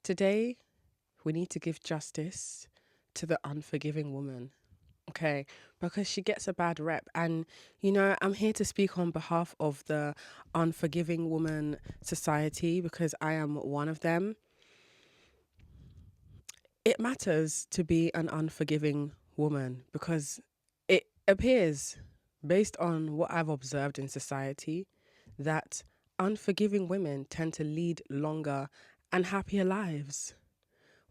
Today, we need to give justice to the unforgiving woman, okay? Because she gets a bad rep. And, I'm here to speak on behalf of the unforgiving woman society because I am one of them. It matters to be an unforgiving woman because it appears, based on what I've observed in society, that unforgiving women tend to lead longer and happier lives.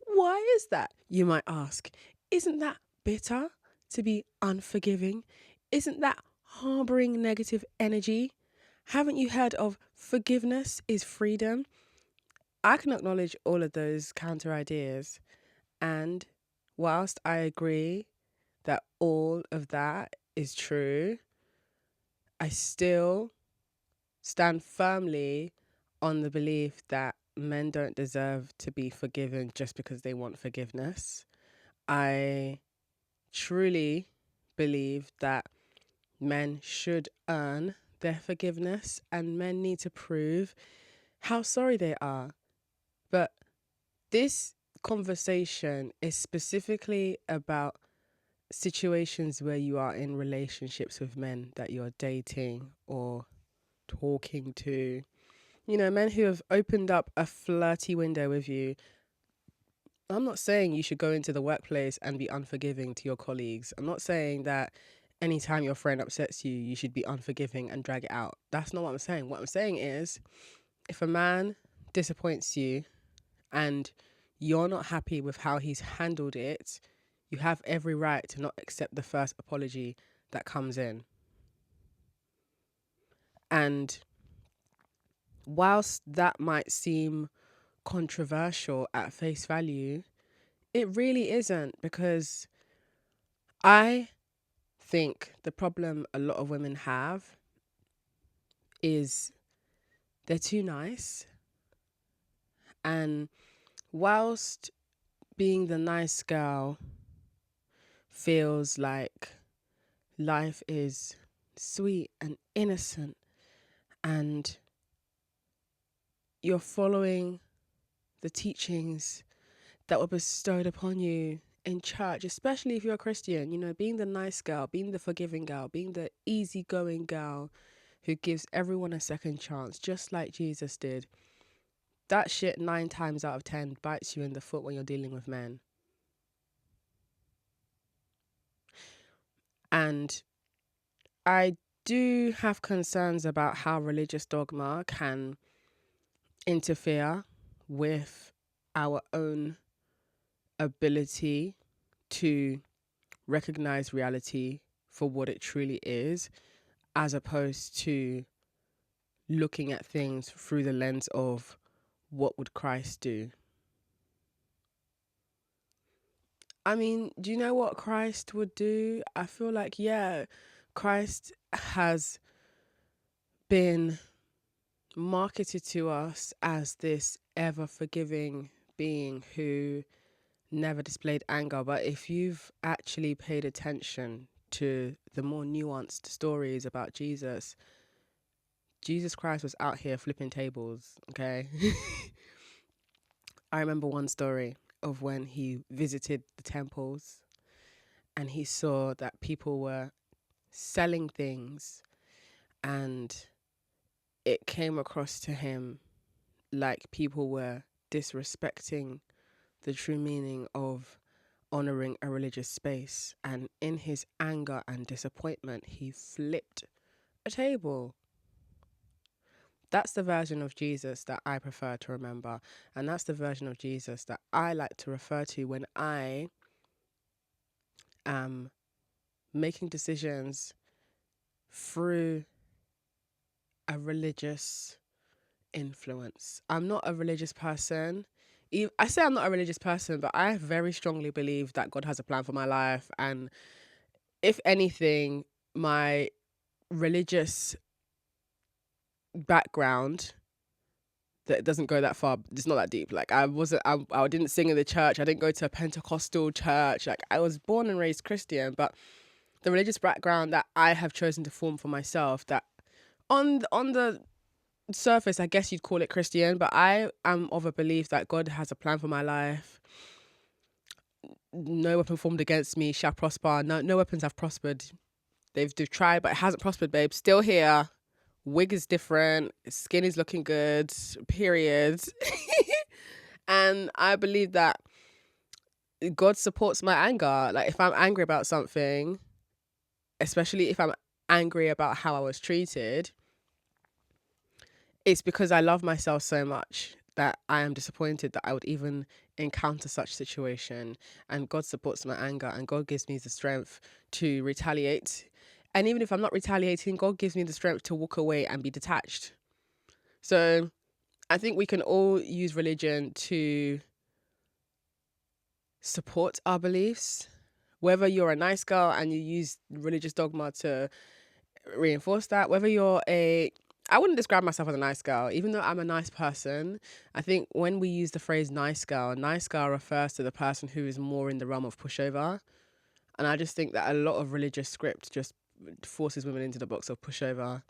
Why is that? You might ask. Isn't that bitter to be unforgiving? Isn't that harboring negative energy? Haven't you heard of forgiveness is freedom? I can acknowledge all of those counter ideas. And whilst I agree that all of that is true, I still stand firmly on the belief that men don't deserve to be forgiven just because they want forgiveness. I truly believe that men should earn their forgiveness and men need to prove how sorry they are. But this conversation is specifically about situations where you are in relationships with men that you're dating or talking to. Men who have opened up a flirty window with you. I'm not saying you should go into the workplace and be unforgiving to your colleagues. I'm not saying that anytime your friend upsets you, you should be unforgiving and drag it out. That's not what I'm saying. What I'm saying is, if a man disappoints you and you're not happy with how he's handled it, you have every right to not accept the first apology that comes in. And whilst that might seem controversial at face value, it really isn't, because I think the problem a lot of women have is they're too nice. And whilst being the nice girl feels like life is sweet and innocent and you're following the teachings that were bestowed upon you in church, especially if you're a Christian, being the nice girl, being the forgiving girl, being the easygoing girl who gives everyone a second chance, just like Jesus did. That shit 9 times out of 10 bites you in the foot when you're dealing with men. And I do have concerns about how religious dogma can interfere with our own ability to recognize reality for what it truly is, as opposed to looking at things through the lens of what would Christ do. I mean, do you know what Christ would do? I feel like, Christ has been marketed to us as this ever forgiving being who never displayed anger. But if you've actually paid attention to the more nuanced stories about Jesus Christ was out here flipping tables, okay? I remember one story of when he visited the temples and he saw that people were selling things, and it came across to him like people were disrespecting the true meaning of honoring a religious space. And in his anger and disappointment, he flipped a table. That's the version of Jesus that I prefer to remember. And that's the version of Jesus that I like to refer to when I am making decisions through a religious influence. I'm not a religious person. I say I'm not a religious person, but I very strongly believe that God has a plan for my life. And if anything, my religious background, that doesn't go that far, it's not that deep. Like I didn't sing in the church. I didn't go to a Pentecostal church. Like I was born and raised Christian, but the religious background that I have chosen to form for myself, that on the surface, I guess you'd call it Christian, but I am of a belief that God has a plan for my life. No weapon formed against me shall prosper. No weapons have prospered. They've tried, but it hasn't prospered, babe. Still here. Wig is different. Skin is looking good. Period. And I believe that God supports my anger. Like, if I'm angry about something, especially if I'm angry about how I was treated, it's because I love myself so much that I am disappointed that I would even encounter such situation. And God supports my anger, and God gives me the strength to retaliate. And even if I'm not retaliating, God gives me the strength to walk away and be detached. So I think we can all use religion to support our beliefs. Whether you're a nice girl and you use religious dogma to reinforce that, whether you're I wouldn't describe myself as a nice girl, even though I'm a nice person. I think when we use the phrase nice girl refers to the person who is more in the realm of pushover. And I just think that a lot of religious script just forces women into the box of pushover.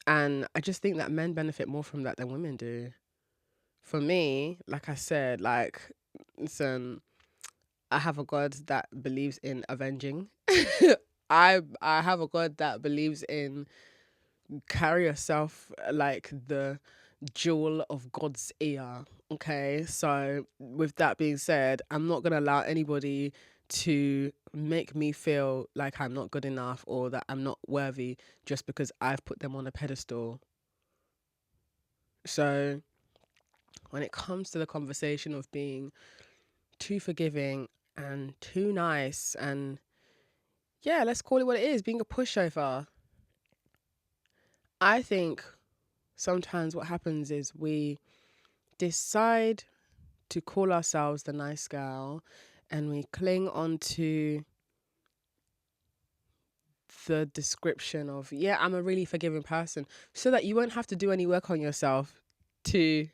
And I just think that men benefit more from that than women do. For me, like I said, like, listen, I have a God that believes in avenging. I have a God that believes in carry yourself like the jewel of God's ear. Okay, so with that being said, I'm not gonna allow anybody to make me feel like I'm not good enough or that I'm not worthy just because I've put them on a pedestal. So when it comes to the conversation of being too forgiving and too nice and, yeah, let's call it what it is, being a pushover, I think sometimes what happens is we decide to call ourselves the nice girl and we cling on to the description of, yeah, I'm a really forgiving person, so that you won't have to do any work on yourself to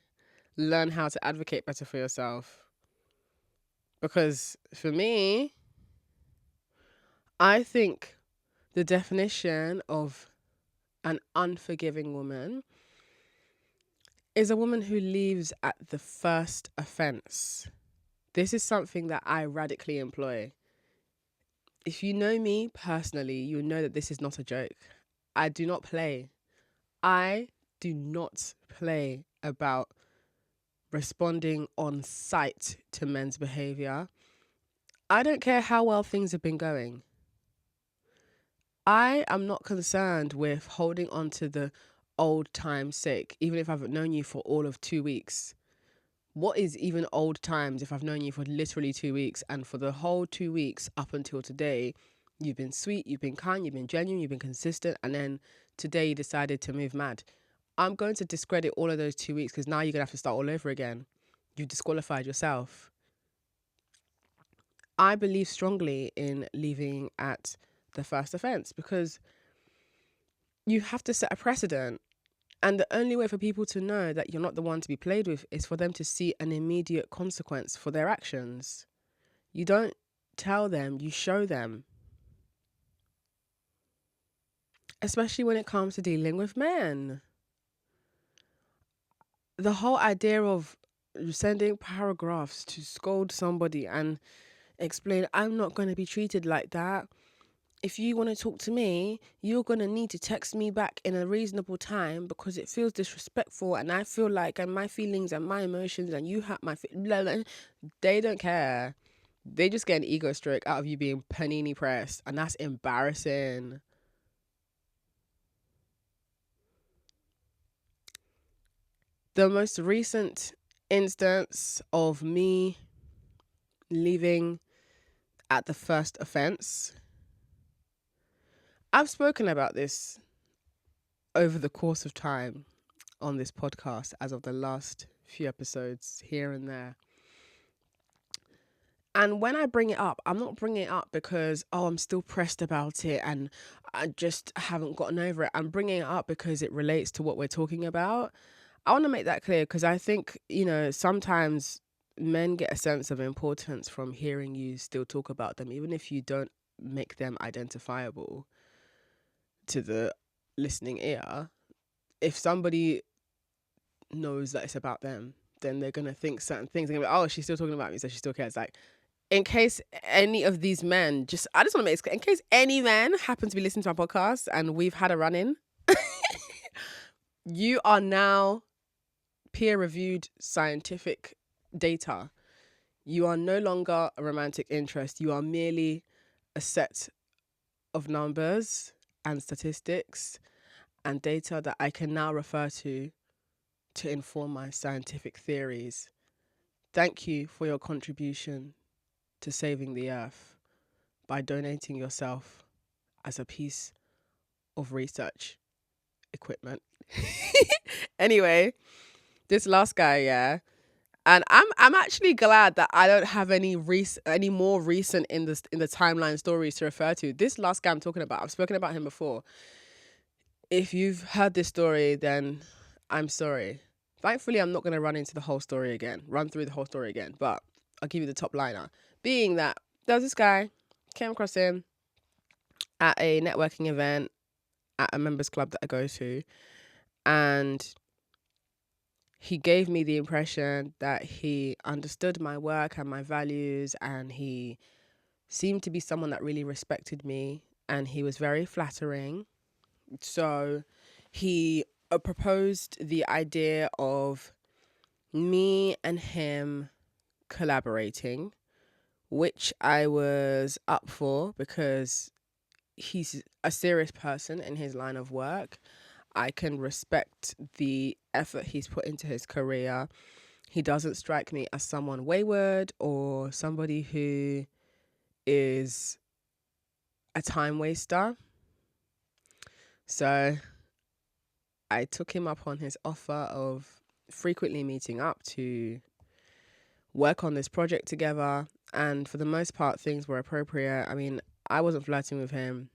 learn how to advocate better for yourself. Because for me, I think the definition of an unforgiving woman is a woman who leaves at the first offense. This is something that I radically employ. If you know me personally, you know that this is not a joke. I do not play. I do not play about responding on sight to men's behavior. I don't care how well things have been going. I am not concerned with holding on to the old time's sake, even if I've known you for all of 2 weeks. What is even old times if I've known you for literally 2 weeks, and for the whole 2 weeks up until today, you've been sweet, you've been kind, you've been genuine, you've been consistent, and then today you decided to move mad. I'm going to discredit all of those 2 weeks because now you're going to have to start all over again. You've disqualified yourself. I believe strongly in leaving at the first offense because you have to set a precedent. And the only way for people to know that you're not the one to be played with is for them to see an immediate consequence for their actions. You don't tell them, you show them. Especially when it comes to dealing with men. The whole idea of sending paragraphs to scold somebody and explain, I'm not going to be treated like that. If you want to talk to me, you're going to need to text me back in a reasonable time because it feels disrespectful and I feel like and my feelings and my emotions and you have my they don't care. They just get an ego stroke out of you being panini pressed, and that's embarrassing. The most recent instance of me leaving at the first offense, I've spoken about this over the course of time on this podcast as of the last few episodes here and there. And when I bring it up, I'm not bringing it up because, oh, I'm still pressed about it and I just haven't gotten over it. I'm bringing it up because it relates to what we're talking about. I want to make that clear because I think, sometimes men get a sense of importance from hearing you still talk about them, even if you don't make them identifiable to the listening ear. if somebody knows that it's about them, then they're gonna think certain things. They're gonna be like, oh, she's still talking about me, so she still cares. Like, in case any of these men, I just want to make it, in case any men happen to be listening to my podcast and we've had a run in, you are now peer reviewed scientific data. You are no longer a romantic interest. You are merely a set of numbers and statistics and data that I can now refer to inform my scientific theories. Thank you for your contribution to saving the earth by donating yourself as a piece of research equipment. Anyway, this last guy, yeah. And I'm actually glad that I don't have any more recent in the timeline stories to refer to. This last guy I'm talking about, I've spoken about him before. If you've heard this story, then I'm sorry. Thankfully, I'm not going to run through the whole story again, but I'll give you the top liner. Being that there was this guy, came across him at a networking event at a members club that I go to, and he gave me the impression that he understood my work and my values, and he seemed to be someone that really respected me, and he was very flattering. So he proposed the idea of me and him collaborating, which I was up for because he's a serious person in his line of work. I can respect the effort he's put into his career. He doesn't strike me as someone wayward or somebody who is a time waster. So I took him up on his offer of frequently meeting up to work on this project together. And for the most part, things were appropriate. I mean, I wasn't flirting with him.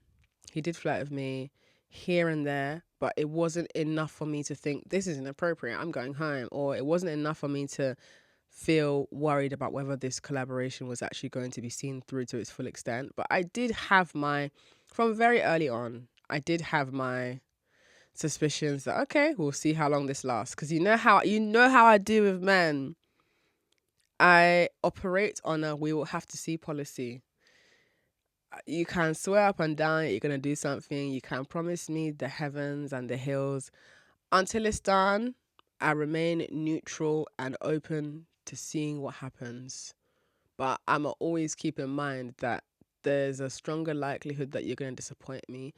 He did flirt with me here and there, but it wasn't enough for me to think this is inappropriate, I'm going home. Or it wasn't enough for me to feel worried about whether this collaboration was actually going to be seen through to its full extent. But I did have from very early on, I did have my suspicions that, okay, we'll see how long this lasts. Because you know how I do with men. I operate on a we will have to see policy. You can swear up and down you're going to do something. You can promise me the heavens and the hills. Until it's done, I remain neutral and open to seeing what happens. But I'm always keep in mind that there's a stronger likelihood that you're going to disappoint me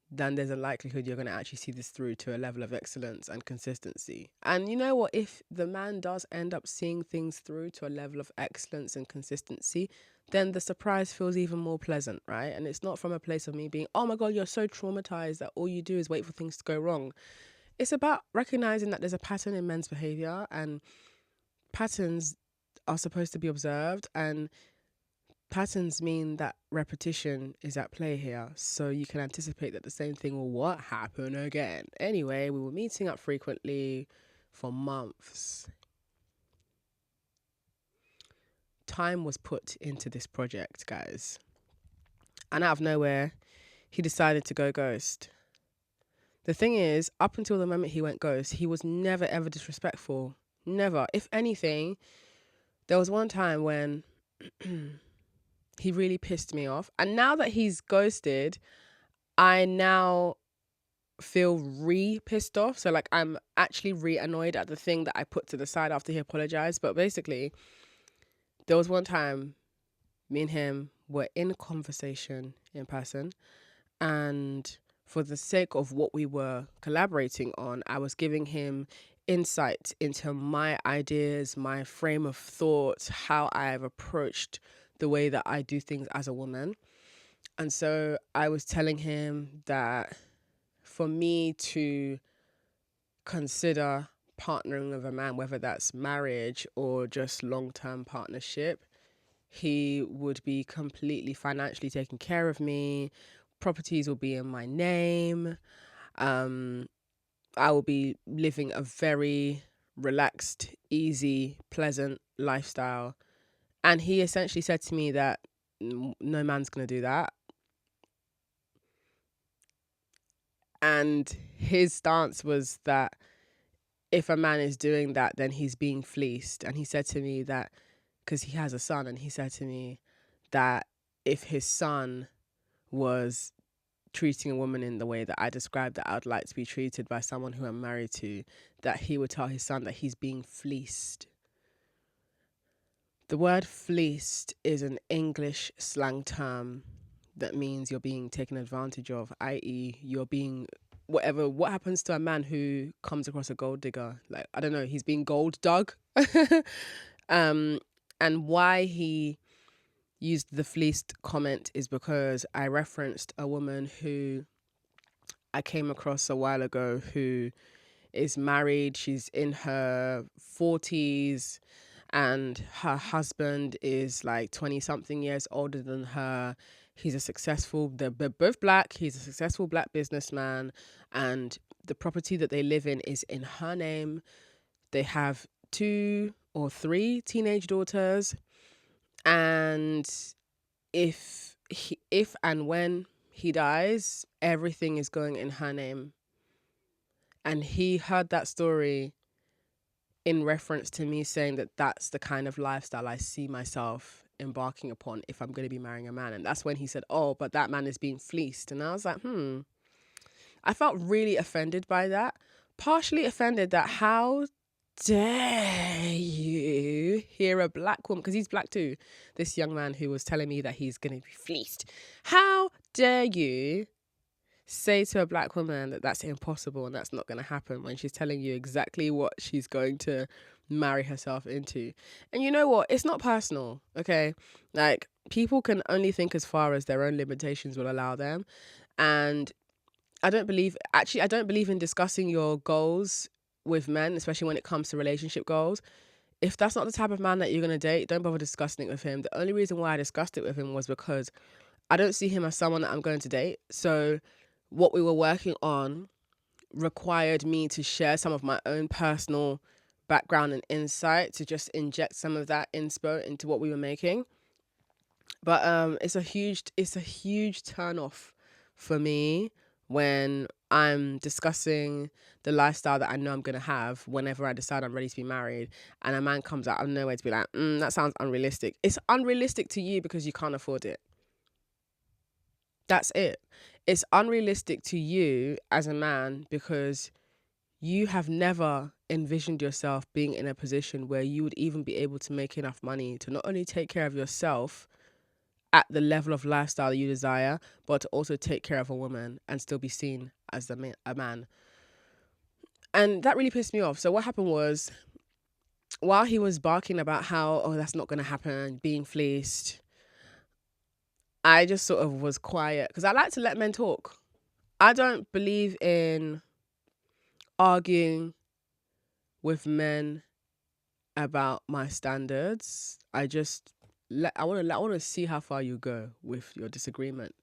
than there's a likelihood you're going to actually see this through to a level of excellence and consistency. And you know what? If the man does end up seeing things through to a level of excellence and consistency, then the surprise feels even more pleasant, right? And it's not from a place of me being, oh my God, you're so traumatized that all you do is wait for things to go wrong. It's about recognizing that there's a pattern in men's behavior, and patterns are supposed to be observed, and patterns mean that repetition is at play here. So you can anticipate that the same thing will happen again. Anyway, we were meeting up frequently for months. Time was put into this project, guys. And out of nowhere, he decided to go ghost. The thing is, up until the moment he went ghost, he was never ever disrespectful. Never. If anything, there was one time when he really pissed me off. And now that he's ghosted, I now feel pissed off. So like I'm actually annoyed at the thing that I put to the side after he apologized. But basically, there was one time me and him were in conversation in person, and for the sake of what we were collaborating on, I was giving him insight into my ideas, my frame of thought, how I've approached the way that I do things as a woman. And so I was telling him that for me to consider partnering with a man, whether that's marriage or just long-term partnership, he would be completely financially taking care of me. Properties will be in my name. I will be living a very relaxed, easy, pleasant lifestyle. And he essentially said to me that no man's going to do that. And his stance was that if a man is doing that, then he's being fleeced. And he said to me that, because he has a son, and he said to me that if his son was treating a woman in the way that I described that I would like to be treated by someone who I'm married to, that he would tell his son that he's being fleeced. The word fleeced is an English slang term that means you're being taken advantage of, i.e. you're being whatever. What happens to a man who comes across a gold digger? Like, I don't know, he's being gold dug. And why he used the fleeced comment is because I referenced a woman who I came across a while ago who is married. She's in her 40s and her husband is like 20 something years older than her. They're both black. He's a successful black businessman, and the property that they live in is in her name. They have 2 or 3 teenage daughters, and if and when he dies, everything is going in her name. And he heard that story in reference to me saying that that's the kind of lifestyle I see myself embarking upon if I'm going to be marrying a man. And that's when he said, oh, but that man is being fleeced. And I was like, I felt really offended by that. Partially offended that how dare you hear a black woman, because he's black too, this young man who was telling me that he's going to be fleeced. How dare you say to a black woman that that's impossible and that's not going to happen when she's telling you exactly what she's going to marry herself into? And you know what? It's not personal, okay? Like, people can only think as far as their own limitations will allow them. And I don't believe in discussing your goals with men, especially when it comes to relationship goals. If that's not the type of man that you're going to date, don't bother discussing it with him. The only reason why I discussed it with him was because I don't see him as someone that I'm going to date. So what we were working on required me to share some of my own personal background and insight to just inject some of that inspo into what we were making. But it's a huge turn off for me when I'm discussing the lifestyle that I know I'm going to have whenever I decide I'm ready to be married, and a man comes out of nowhere to be like, that sounds unrealistic. It's unrealistic to you because you can't afford it. That's it. It's unrealistic to you as a man because you have never envisioned yourself being in a position where you would even be able to make enough money to not only take care of yourself at the level of lifestyle you desire, but to also take care of a woman and still be seen as a man. And that really pissed me off. So what happened was, while he was barking about how, oh, that's not going to happen, being fleeced, I just sort of was quiet because I like to let men talk. I don't believe in arguing with men about my standards. I want to see how far you go with your disagreement.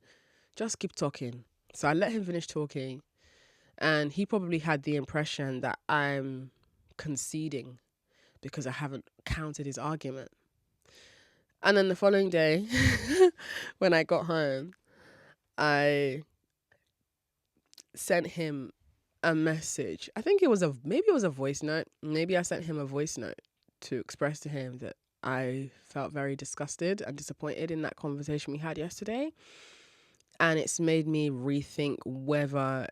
Just keep talking. So I let him finish talking, and he probably had the impression that I'm conceding because I haven't countered his argument. And then the following day, when I got home, I sent him a message. I think maybe it was a voice note. Maybe I sent him a voice note to express to him that I felt very disgusted and disappointed in that conversation we had yesterday. And it's made me rethink whether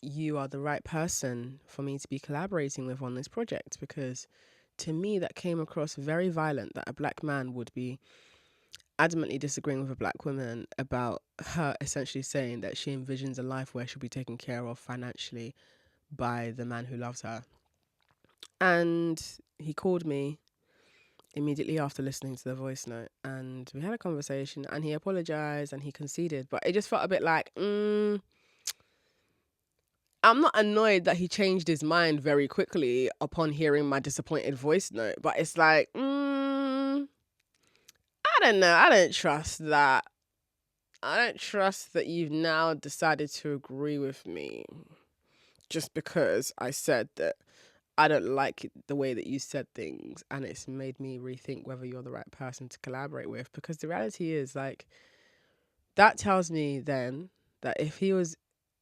you are the right person for me to be collaborating with on this project, because to me that came across very violent, that a black man would be adamantly disagreeing with a black woman about her essentially saying that she envisions a life where she'll be taken care of financially by the man who loves her. And he called me immediately after listening to the voice note, and we had a conversation, and he apologized and he conceded, but it just felt a bit like, I'm not annoyed that he changed his mind very quickly upon hearing my disappointed voice note, but it's like, I don't know. I don't trust that. I don't trust that you've now decided to agree with me just because I said that I don't like the way that you said things, and it's made me rethink whether you're the right person to collaborate with. Because the reality is, like, that tells me then that if he was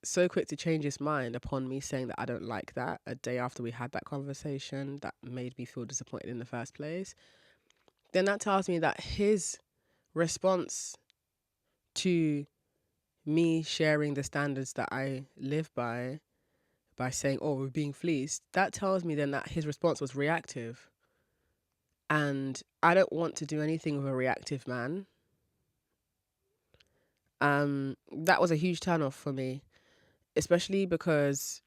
so quick to change his mind upon me saying that I don't like that a day after we had that conversation that made me feel disappointed in the first place, then that tells me that his response to me sharing the standards that I live by saying, oh, we're being fleeced, that tells me then that his response was reactive. And I don't want to do anything with a reactive man. That was a huge turn-off for me, especially because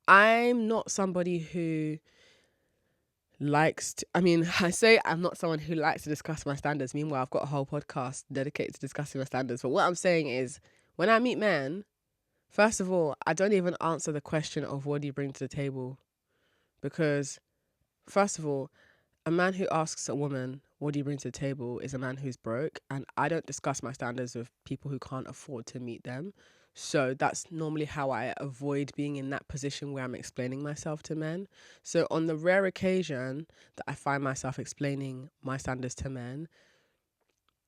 I'm not somebody who I say I'm not someone who likes to discuss my standards. Meanwhile, I've got a whole podcast dedicated to discussing my standards. But what I'm saying is, when I meet men, first of all, I don't even answer the question of what do you bring to the table. Because, first of all, a man who asks a woman, what do you bring to the table, is a man who's broke. And I don't discuss my standards with people who can't afford to meet them. So that's normally how I avoid being in that position where I'm explaining myself to men. So on the rare occasion that I find myself explaining my standards to men,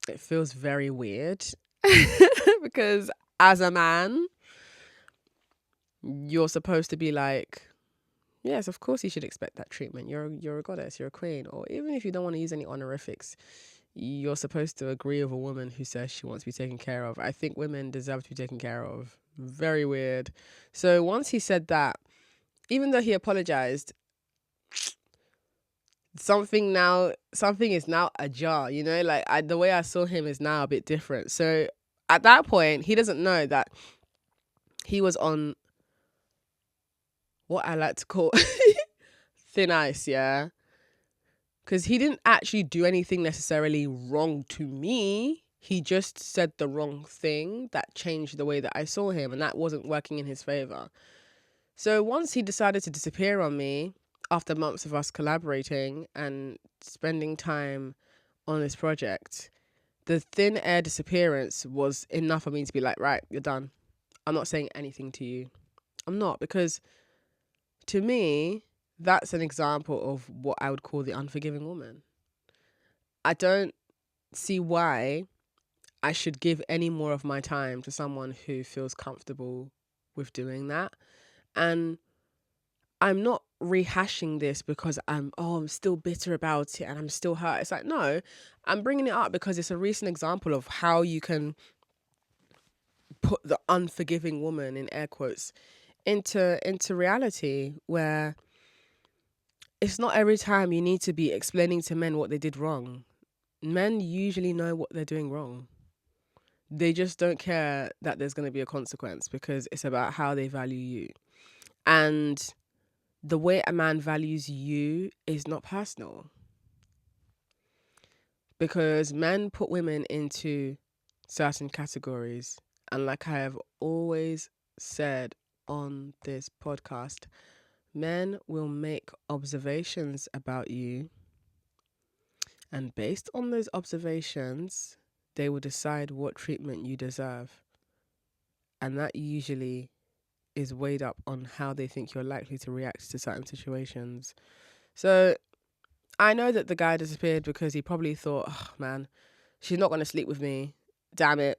it feels very weird because as a man, you're supposed to be like, yes, of course you should expect that treatment. You're a goddess, you're a queen. Or even if you don't want to use any honorifics, you're supposed to agree with a woman who says she wants to be taken care of. I think women deserve to be taken care of. Very weird. So once he said that, even though he apologized, something is now ajar, the way I saw him is now a bit different. So at that point, he doesn't know that he was on what I like to call thin ice, yeah? Because he didn't actually do anything necessarily wrong to me. He just said the wrong thing that changed the way that I saw him, and that wasn't working in his favor. So once he decided to disappear on me, after months of us collaborating and spending time on this project, the thin air disappearance was enough for me to be like, right, you're done. I'm not saying anything to you. I'm not, because to me, that's an example of what I would call the unforgiving woman. I don't see why I should give any more of my time to someone who feels comfortable with doing that. And I'm not rehashing this because I'm still bitter about it and I'm still hurt. It's like, no, I'm bringing it up because it's a recent example of how you can put the unforgiving woman, in air quotes, into reality, where it's not every time you need to be explaining to men what they did wrong. Men usually know what they're doing wrong. They just don't care that there's going to be a consequence because it's about how they value you. And the way a man values you is not personal. Because men put women into certain categories. And like I have always said on this podcast, men will make observations about you. And based on those observations, they will decide what treatment you deserve. And that usually is weighed up on how they think you're likely to react to certain situations. So I know that the guy disappeared because he probably thought, oh man, she's not going to sleep with me. Damn it.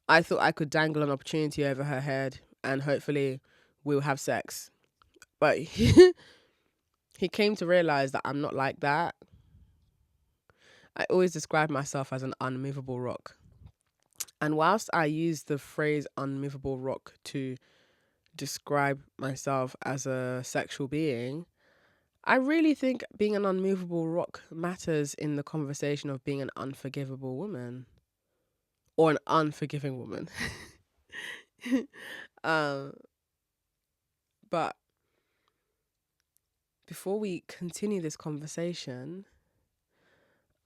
I thought I could dangle an opportunity over her head and hopefully we'll have sex. But he came to realize that I'm not like that. I always describe myself as an unmovable rock. And whilst I use the phrase unmovable rock to describe myself as a sexual being, I really think being an unmovable rock matters in the conversation of being an unforgivable woman or an unforgiving woman. But before we continue this conversation,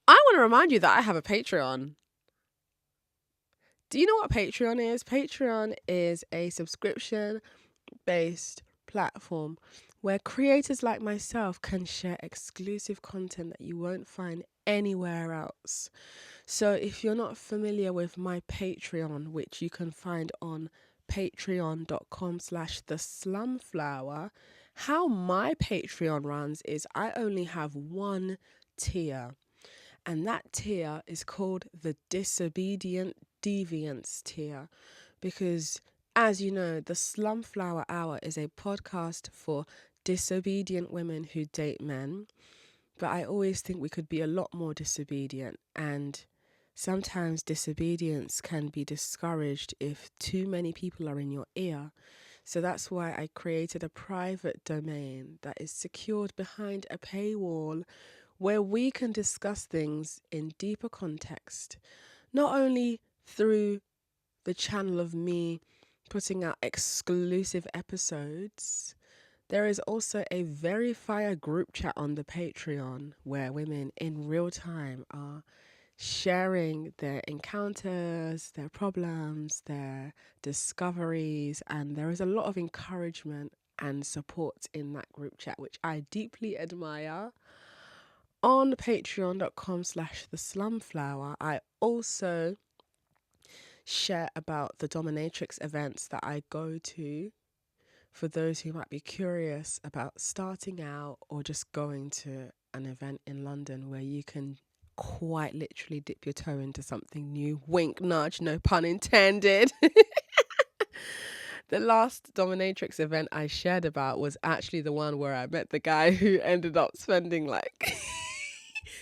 I want to remind you that I have a Patreon. Do you know what Patreon is? Patreon is a subscription-based platform where creators like myself can share exclusive content that you won't find anywhere else. So if you're not familiar with my Patreon, which you can find on patreon.com/theslumflower, how my Patreon runs is I only have one tier. And that tier is called the Disobedient Deviance tier, because As you know, the Slumflower Hour is a podcast for disobedient women who date men. But I always think we could be a lot more disobedient, and sometimes disobedience can be discouraged if too many people are in your ear. So that's why I created a private domain that is secured behind a paywall where we can discuss things in deeper context, not only through the channel of me putting out exclusive episodes. There is also a very fire group chat on the Patreon where women in real time are sharing their encounters, their problems, their discoveries, and there is a lot of encouragement and support in that group chat, which I deeply admire. On patreon.com/the Slumflower, I also share about the dominatrix events that I go to for those who might be curious about starting out or just going to an event in London where you can quite literally dip your toe into something new. Wink, nudge, no pun intended. The last dominatrix event I shared about was actually the one where I met the guy who ended up spending like...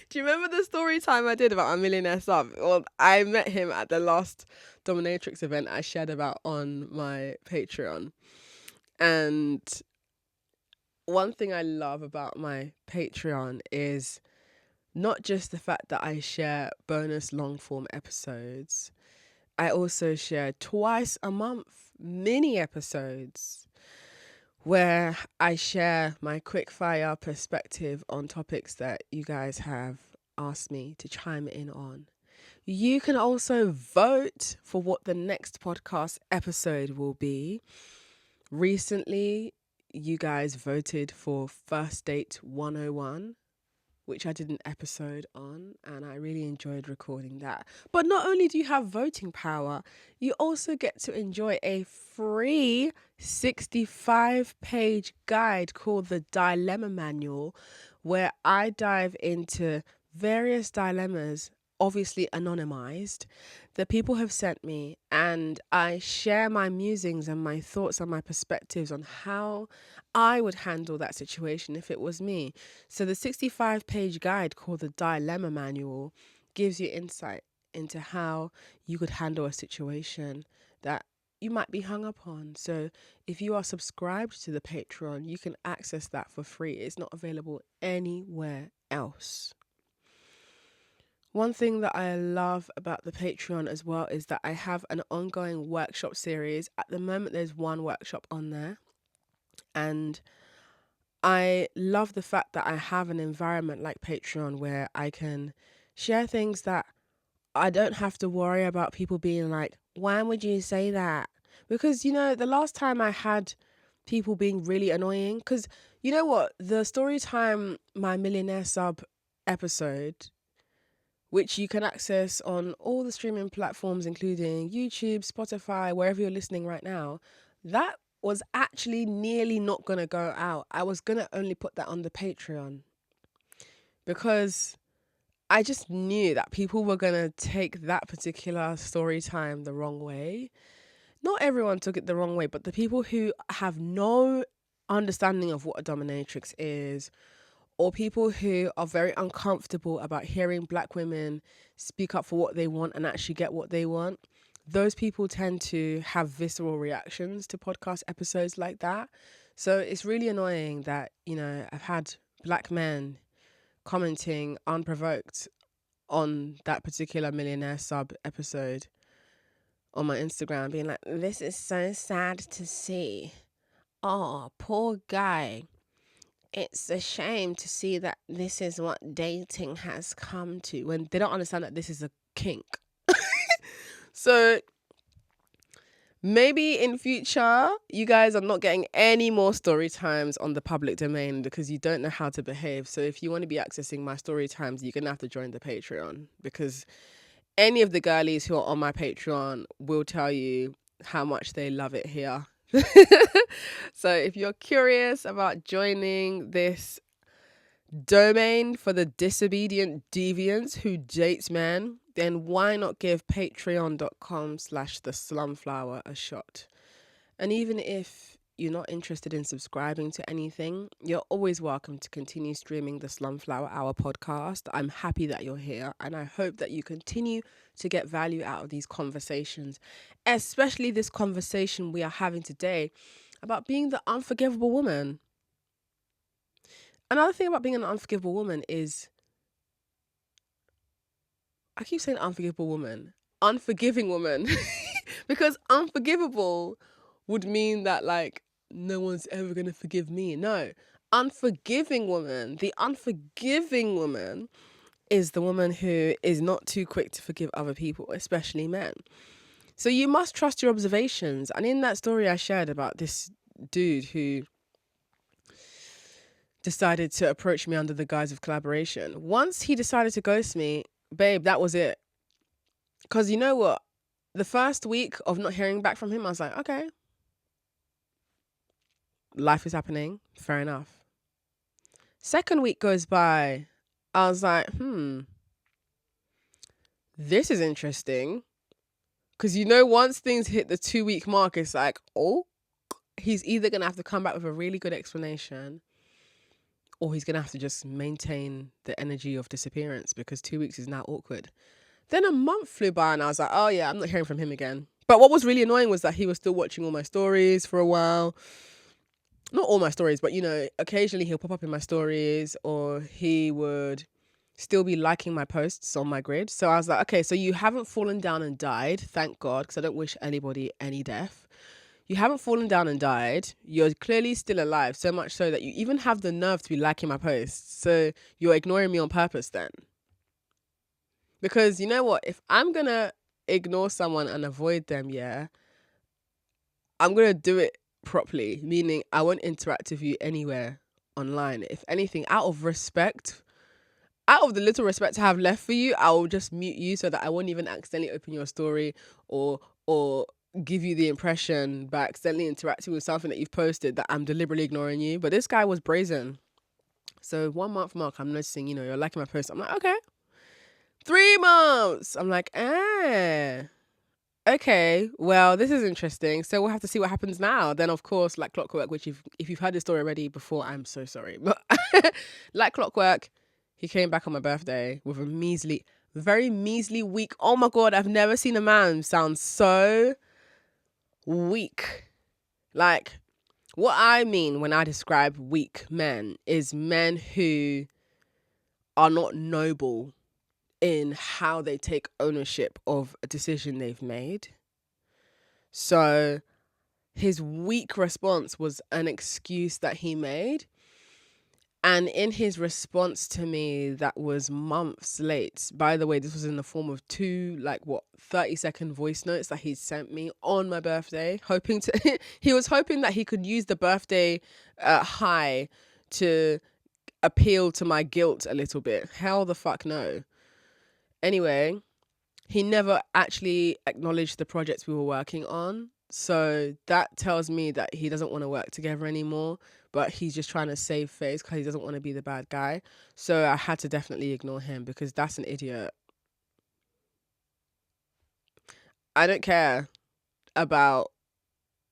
Do you remember the story time I did about a millionaire sub? Well, I met him at the last dominatrix event I shared about on my Patreon. And one thing I love about my Patreon is not just the fact that I share bonus long form episodes, I also share twice a month mini episodes where I share my quickfire perspective on topics that you guys have asked me to chime in on. You can also vote for what the next podcast episode will be. Recently, you guys voted for First Date 101, which I did an episode on, and I really enjoyed recording that. But not only do you have voting power, you also get to enjoy a free 65-page guide called the Dilemma Manual, where I dive into various dilemmas, obviously anonymized, that people have sent me, and I share my musings and my thoughts and my perspectives on how I would handle that situation if it was me. So the 65-page guide called the Dilemma Manual gives you insight into how you could handle a situation that you might be hung up on. So if you are subscribed to the Patreon, you can access that for free. It's not available anywhere else. One thing that I love about the Patreon as well is that I have an ongoing workshop series. At the moment, there's one workshop on there. And I love the fact that I have an environment like Patreon where I can share things that I don't have to worry about people being like, why would you say that? Because, you know, the last time I had people being really annoying, because you know what? The Storytime My Millionaire Sub episode, which you can access on all the streaming platforms, including YouTube, Spotify, wherever you're listening right now, that was actually nearly not going to go out. I was going to only put that on the Patreon because I just knew that people were going to take that particular story time the wrong way. Not everyone took it the wrong way, but the people who have no understanding of what a dominatrix is, or people who are very uncomfortable about hearing Black women speak up for what they want and actually get what they want, those people tend to have visceral reactions to podcast episodes like that. So it's really annoying that, you know, I've had Black men commenting unprovoked on that particular millionaire sub episode on my Instagram, being like, this is so sad to see. Oh, poor guy. It's a shame to see that this is what dating has come to, when they don't understand that this is a kink. So maybe in future, you guys are not getting any more story times on the public domain because you don't know how to behave. So if you want to be accessing my story times, you're going to have to join the Patreon, because any of the girlies who are on my Patreon will tell you how much they love it here. So if you're curious about joining this domain for the disobedient deviants who dates men, then why not give patreon.com/the Slumflower a shot? And even if you're not interested in subscribing to anything, you're always welcome to continue streaming the Slumflower Hour podcast. I'm happy that you're here, and I hope that you continue to get value out of these conversations, especially this conversation we are having today about being the unforgivable woman. Another thing about being an unforgivable woman is, I keep saying unforgivable woman, unforgiving woman, because unforgivable would mean that like no one's ever going to forgive me. No, unforgiving woman, the unforgiving woman is the woman who is not too quick to forgive other people, especially men. So you must trust your observations. And in that story I shared about this dude who decided to approach me under the guise of collaboration, once he decided to ghost me, babe, that was it. Because you know what? The first week of not hearing back from him, I was like, okay, life is happening. Fair enough. Second week goes by. I was like, this is interesting. Because you know, once things hit the 2-week mark, it's like, oh, he's either going to have to come back with a really good explanation, or he's going to have to just maintain the energy of disappearance, because 2 weeks is now awkward. Then a month flew by and I was like, oh yeah, I'm not hearing from him again. But what was really annoying was that he was still watching all my stories for a while. Not all my stories, but you know, occasionally he'll pop up in my stories, or he would still be liking my posts on my grid. So I was like, okay, so you haven't fallen down and died, thank God, because I don't wish anybody any death. You haven't fallen down and died. You're clearly still alive, so much so that you even have the nerve to be liking my posts. So you're ignoring me on purpose then. Because you know what? If I'm going to ignore someone and avoid them, yeah, I'm going to do it properly, meaning I won't interact with you anywhere online. If anything, out of respect, out of the little respect I have left for you, I will just mute you so that I won't even accidentally open your story or give you the impression by accidentally interacting with something that you've posted that I'm deliberately ignoring you. But this guy was brazen. So 1 month mark, I'm noticing, you know, you're liking my post. I'm like, okay. 3 months. I'm like, okay, well, this is interesting. So we'll have to see what happens now. Then, of course, like clockwork, which if you've heard this story already before, I'm so sorry. But like clockwork, he came back on my birthday with a very measly week. Oh my God, I've never seen a man sound so weak. Like, what I mean when I describe weak men is men who are not noble in how they take ownership of a decision they've made. So his weak response was an excuse that he made. And in his response to me, that was months late. By the way, this was in the form of 30-second voice notes that he sent me on my birthday, he was hoping that he could use the birthday high to appeal to my guilt a little bit. Hell the fuck no. Anyway, he never actually acknowledged the projects we were working on. So that tells me that he doesn't want to work together anymore, but he's just trying to save face because he doesn't want to be the bad guy. So I had to definitely ignore him because that's an idiot. I don't care about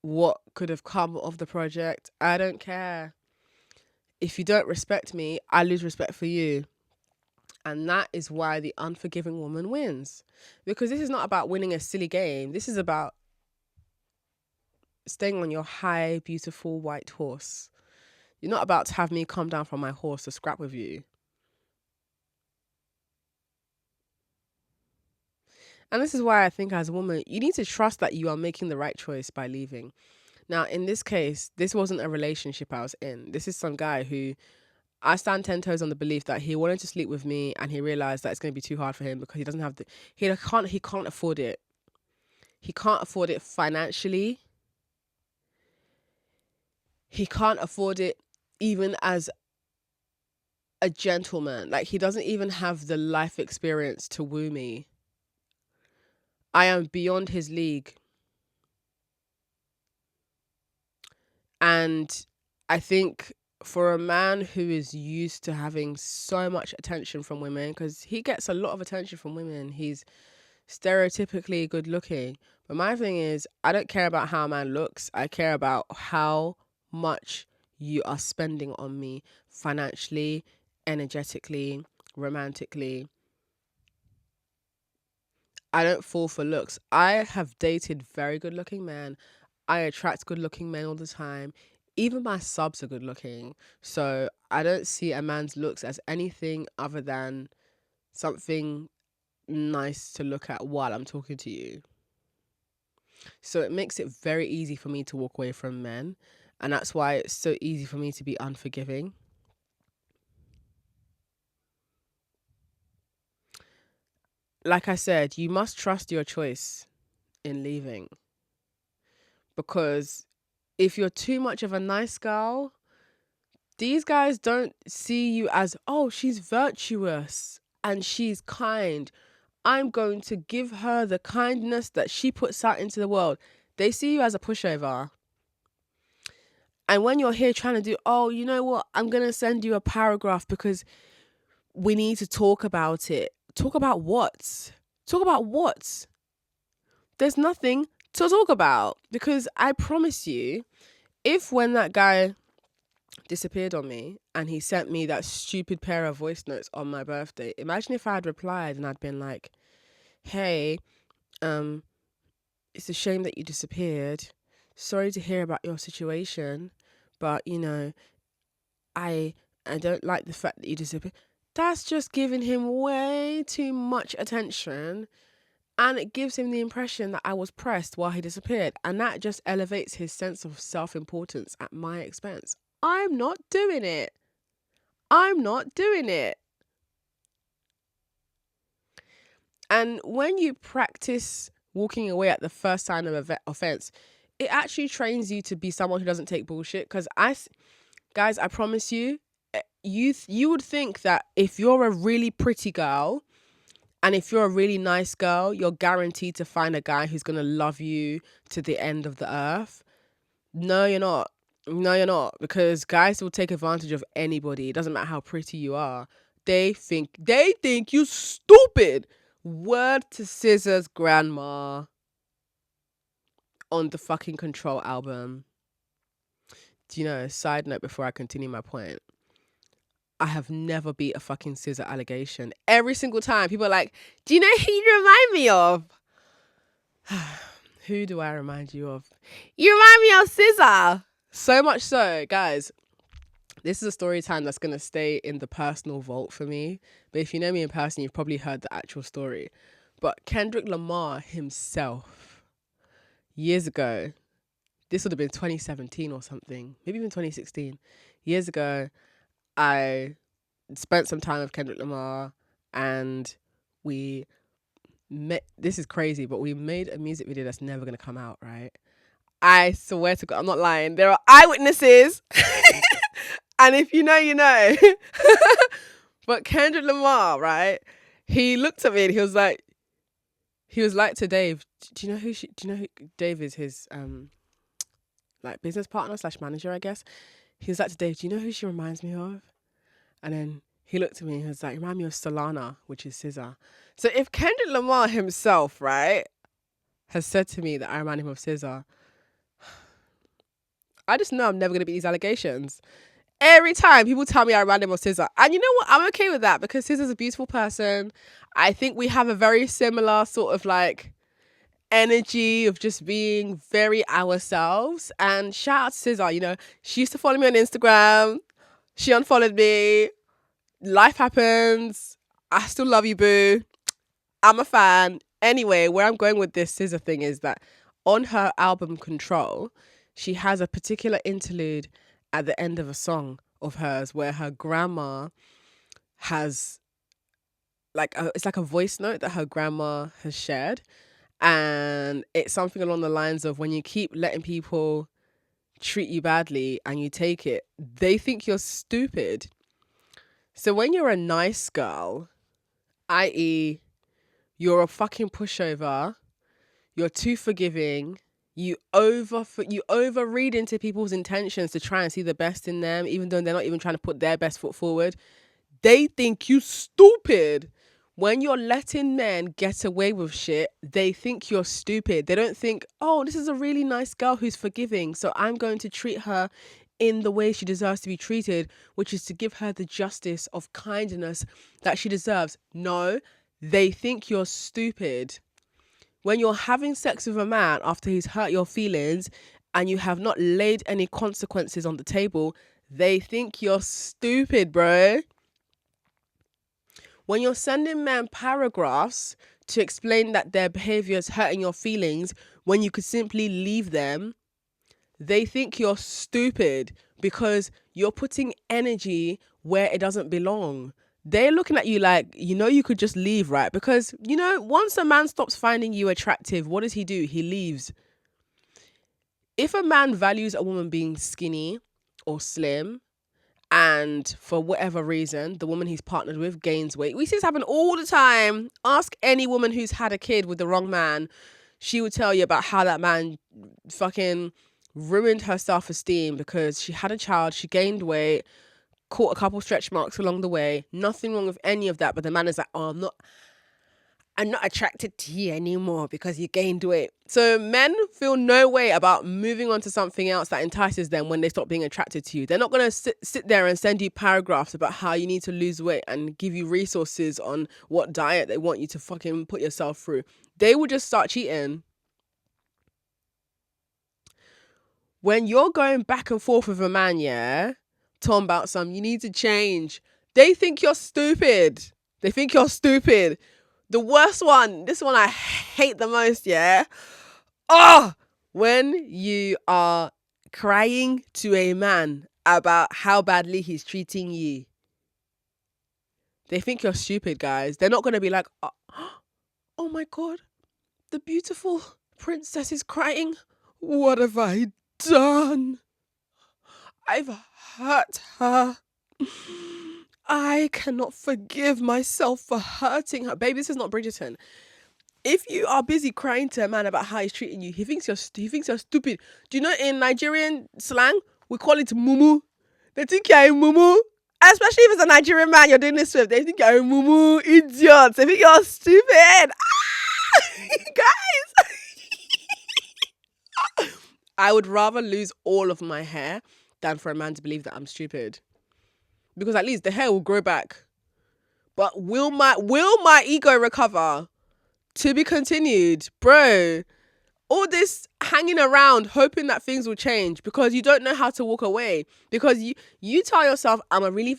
what could have come of the project. I don't care. If you don't respect me, I lose respect for you. And that is why the unforgiving woman wins. Because this is not about winning a silly game. This is about staying on your high, beautiful white horse. You're not about to have me come down from my horse to scrap with you. And this is why I think as a woman, you need to trust that you are making the right choice by leaving. Now, in this case, this wasn't a relationship I was in. This is some guy who I stand 10 toes on the belief that he wanted to sleep with me and he realized that it's going to be too hard for him because he doesn't have he can't afford it. He can't afford it financially. He can't afford it even as a gentleman. Like, he doesn't even have the life experience to woo me. I am beyond his league. And I think for a man who is used to having so much attention from women, because he gets a lot of attention from women, he's stereotypically good looking. But my thing is, I don't care about how a man looks. I care about how much you are spending on me financially, energetically, romantically. I don't fall for looks. I have dated very good looking men. I attract good looking men all the time. Even my subs are good looking. So I don't see a man's looks as anything other than something nice to look at while I'm talking to you. So it makes it very easy for me to walk away from men. And that's why it's so easy for me to be unforgiving. Like I said, you must trust your choice in leaving. Because if you're too much of a nice girl, these guys don't see you as, oh, she's virtuous and she's kind. I'm going to give her the kindness that she puts out into the world. They see you as a pushover. And when you're here trying to do, oh, you know what? I'm going to send you a paragraph because we need to talk about it. Talk about what? Talk about what? There's nothing to talk about, because I promise you, if when that guy disappeared on me and he sent me that stupid pair of voice notes on my birthday, imagine if I had replied and I'd been like, hey, it's a shame that you disappeared. Sorry to hear about your situation, but I don't like the fact that you disappeared. That's just giving him way too much attention, and it gives him the impression that I was pressed while he disappeared, and that just elevates his sense of self-importance at my expense. I'm not doing it. I'm not doing it. And when you practice walking away at the first sign of offense, it actually trains you to be someone who doesn't take bullshit. Because guys, I promise you, you would think that if you're a really pretty girl and if you're a really nice girl, you're guaranteed to find a guy who's going to love you to the end of the earth. No, you're not. No, you're not. Because guys will take advantage of anybody. It doesn't matter how pretty you are. They think you stupid. Word to Scissor's grandma on the fucking Control album. Do you know, side note before I continue my point, I have never beat a fucking Scissor allegation. Every single time people are like, do you know who you remind me of? Who do I remind you of? You remind me of Scissor. So much so, guys, this is a story time that's going to stay in the personal vault for me. But if you know me in person, you've probably heard the actual story. But Kendrick Lamar himself, years ago, this would have been 2017 or something, maybe even 2016. Years ago, I spent some time with Kendrick Lamar and we met. This is crazy, but we made a music video that's never going to come out, right? I swear to God, I'm not lying. There are eyewitnesses. And if you know, you know. But Kendrick Lamar, right? He looked at me and he was like to Dave, do you know who Dave is? His like business partner / manager, I guess. He was like to Dave, do you know who she reminds me of? And then he looked at me and he was like, remind me of Solana, which is Scissor. So if Kendrick Lamar himself, right, has said to me that I remind him of Scissor, I just know I'm never going to beat these allegations. Every time people tell me I remind him of Scissor. And you know what? I'm okay with that because Scissor's a beautiful person. I think we have a very similar sort of like energy of just being very ourselves. And shout out to Scissor, she used to follow me on Instagram. She unfollowed me. Life happens. I still love you, boo. I'm a fan. Anyway, where I'm going with this Scissor thing is that on her album Control, she has a particular interlude at the end of a song of hers where her grandma has it's like a voice note that her grandma has shared. And it's something along the lines of, when you keep letting people treat you badly and you take it, they think you're stupid. So when you're a nice girl, i.e. you're a fucking pushover, you're too forgiving, you overread into people's intentions to try and see the best in them, even though they're not even trying to put their best foot forward, they think you stupid. When you're letting men get away with shit, they think you're stupid. They don't think, oh, this is a really nice girl who's forgiving, so I'm going to treat her in the way she deserves to be treated, which is to give her the justice of kindness that she deserves. No, they think you're stupid. When you're having sex with a man after he's hurt your feelings and you have not laid any consequences on the table, they think you're stupid, bro. When you're sending men paragraphs to explain that their behavior is hurting your feelings when you could simply leave them, they think you're stupid because you're putting energy where it doesn't belong. They're looking at you like, you could just leave, right? Because, once a man stops finding you attractive, what does he do? He leaves. If a man values a woman being skinny or slim, and for whatever reason, the woman he's partnered with gains weight. We see this happen all the time. Ask any woman who's had a kid with the wrong man. She would tell you about how that man fucking ruined her self-esteem because she had a child, she gained weight, caught a couple stretch marks along the way. Nothing wrong with any of that. But the man is like, oh, I'm not attracted to you anymore because you gained weight. So men feel no way about moving on to something else that entices them when they stop being attracted to you. They're not going to sit there and send you paragraphs about how you need to lose weight and give you resources on what diet they want you to fucking put yourself through. They will just start cheating. When you're going back and forth with a man, talking about you need to change, they think you're stupid. They think you're stupid. The worst one, this one I hate the most, when you are crying to a man about how badly he's treating you. They think you're stupid, guys. They're not going to be like, oh my God, the beautiful princess is crying. What have I done? I've hurt her. I cannot forgive myself for hurting her. Baby, this is not Bridgerton. If you are busy crying to a man about how he's treating you, he thinks you're stupid. Do you know in Nigerian slang, we call it mumu? They think you're a mumu. Especially if it's a Nigerian man you're doing this with. They think you're a mumu, idiot. They think you're stupid. Guys. I would rather lose all of my hair than for a man to believe that I'm stupid. Because at least the hair will grow back. But will my ego recover? To be continued. Bro, all this hanging around hoping that things will change because you don't know how to walk away. Because you tell yourself, I'm a really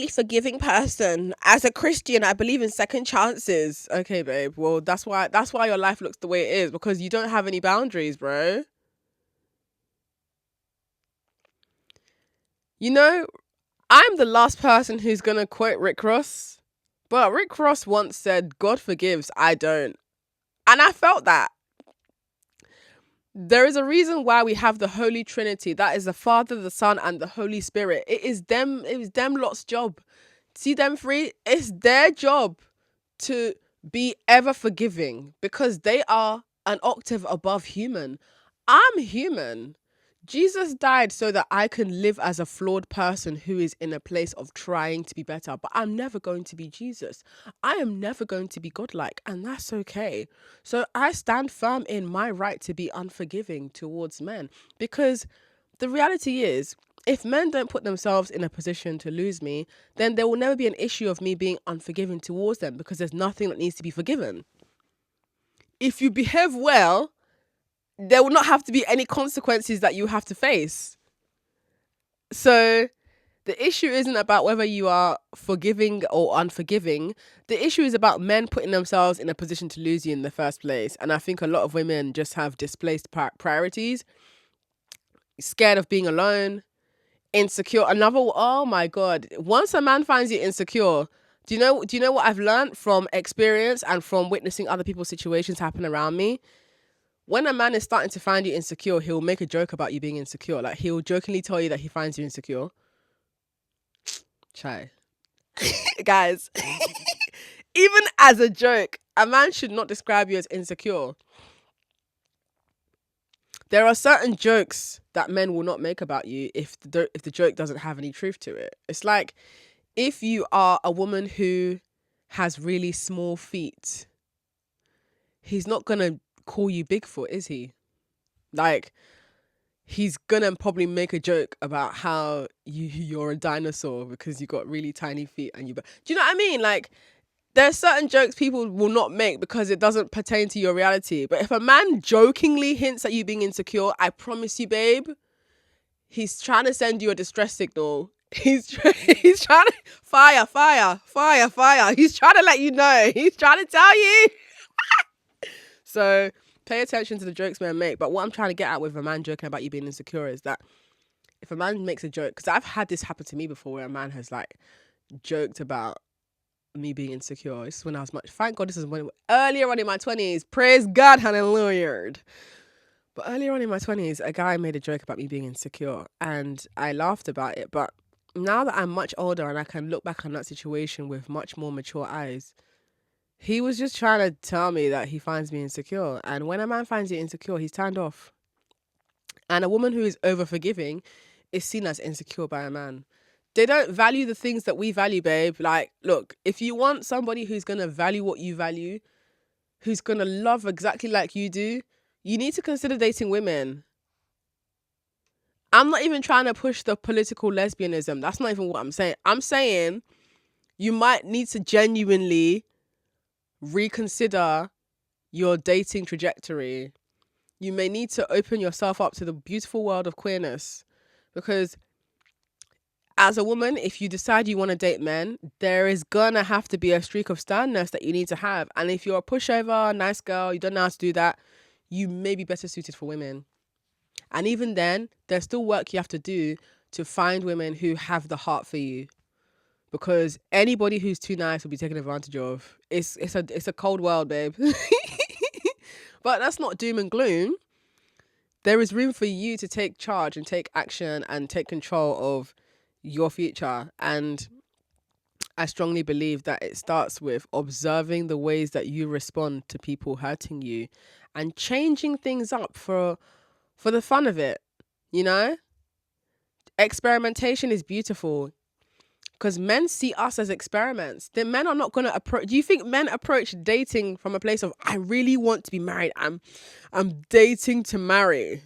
forgiving person. As a Christian, I believe in second chances. Okay, babe. Well, that's why your life looks the way it is, because you don't have any boundaries, bro. I'm the last person who's going to quote Rick Ross, but Rick Ross once said, God forgives, I don't. And I felt that. There is a reason why we have the Holy Trinity. That is the Father, the Son, and the Holy Spirit. It was them lot's job. See them three? It's their job to be ever forgiving because they are an octave above human. I'm human. Jesus died so that I can live as a flawed person who is in a place of trying to be better. But I'm never going to be Jesus. I am never going to be godlike, and that's okay. So I stand firm in my right to be unforgiving towards men, because the reality is, if men don't put themselves in a position to lose me, then there will never be an issue of me being unforgiving towards them, because there's nothing that needs to be forgiven. If you behave well, there will not have to be any consequences that you have to face. So the issue isn't about whether you are forgiving or unforgiving. The issue is about men putting themselves in a position to lose you in the first place. And I think a lot of women just have displaced priorities, scared of being alone, insecure. Oh my God. Once a man finds you insecure, do you know what I've learned from experience and from witnessing other people's situations happen around me? When a man is starting to find you insecure, he'll make a joke about you being insecure. Like, he'll jokingly tell you that he finds you insecure. Try. Guys, even as a joke, a man should not describe you as insecure. There are certain jokes that men will not make about you if the joke doesn't have any truth to it. It's like, if you are a woman who has really small feet, he's not going to call you Bigfoot, is he? Like, he's going to probably make a joke about how you're a dinosaur because you got really tiny feet and you... Do you know what I mean? Like, there's certain jokes people will not make because it doesn't pertain to your reality. But if a man jokingly hints at you being insecure, I promise you, babe, he's trying to send you a distress signal. He's trying to... Fire, fire, fire, fire. He's trying to let you know. He's trying to tell you. So pay attention to the jokes men make. But what I'm trying to get at with a man joking about you being insecure is that if a man makes a joke, because I've had this happen to me before where a man has like joked about me being insecure. This is when I was much... Thank God this is when earlier on in my 20s. Praise God, hallelujah. But earlier on in my 20s, a guy made a joke about me being insecure and I laughed about it. But now that I'm much older and I can look back on that situation with much more mature eyes, he was just trying to tell me that he finds me insecure. And when a man finds you insecure, he's turned off. And a woman who is over-forgiving is seen as insecure by a man. They don't value the things that we value, babe. Like, look, if you want somebody who's going to value what you value, who's going to love exactly like you do, you need to consider dating women. I'm not even trying to push the political lesbianism. That's not even what I'm saying. I'm saying you might need to genuinely reconsider your dating trajectory. You may need to open yourself up to the beautiful world of queerness, because as a woman, if you decide you want to date men, there is gonna have to be a streak of sternness that you need to have. And if you're a pushover, nice girl, you don't know how to do that, you may be better suited for women. And even then, there's still work you have to do to find women who have the heart for you. Because anybody who's too nice will be taken advantage of. It's a cold world, babe. But that's not doom and gloom. There is room for you to take charge and take action and take control of your future. And I strongly believe that it starts with observing the ways that you respond to people hurting you and changing things up for the fun of it, you know? Experimentation is beautiful because men see us as experiments. The men are not going to approach... Do you think men approach dating from a place of, I really want to be married. I'm dating to marry.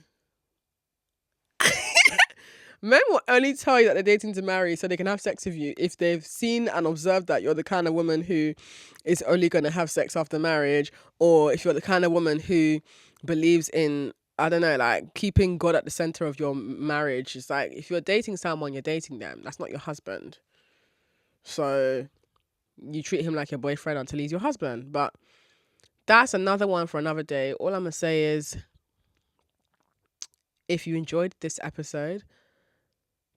Men will only tell you that they're dating to marry so they can have sex with you if they've seen and observed that you're the kind of woman who is only going to have sex after marriage, or if you're the kind of woman who believes in, I don't know, like keeping God at the center of your marriage. It's like, if you're dating someone, you're dating them. That's not your husband. So you treat him like your boyfriend until he's your husband. But that's another one for another day. All I'm going to say is, if you enjoyed this episode,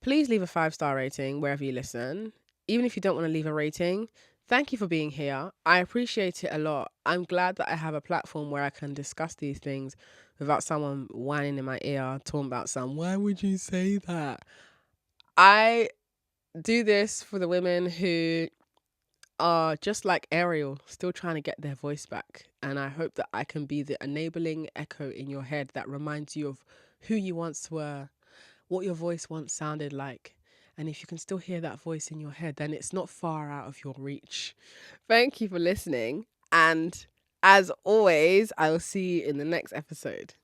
please leave a 5-star rating wherever you listen. Even if you don't want to leave a rating, thank you for being here. I appreciate it a lot. I'm glad that I have a platform where I can discuss these things without someone whining in my ear, talking about why would you say that? I do this for the women who are just like Ariel, still trying to get their voice back. And I hope that I can be the enabling echo in your head that reminds you of who you once were, what your voice once sounded like. And if you can still hear that voice in your head, then it's not far out of your reach. Thank you for listening. And as always, I will see you in the next episode.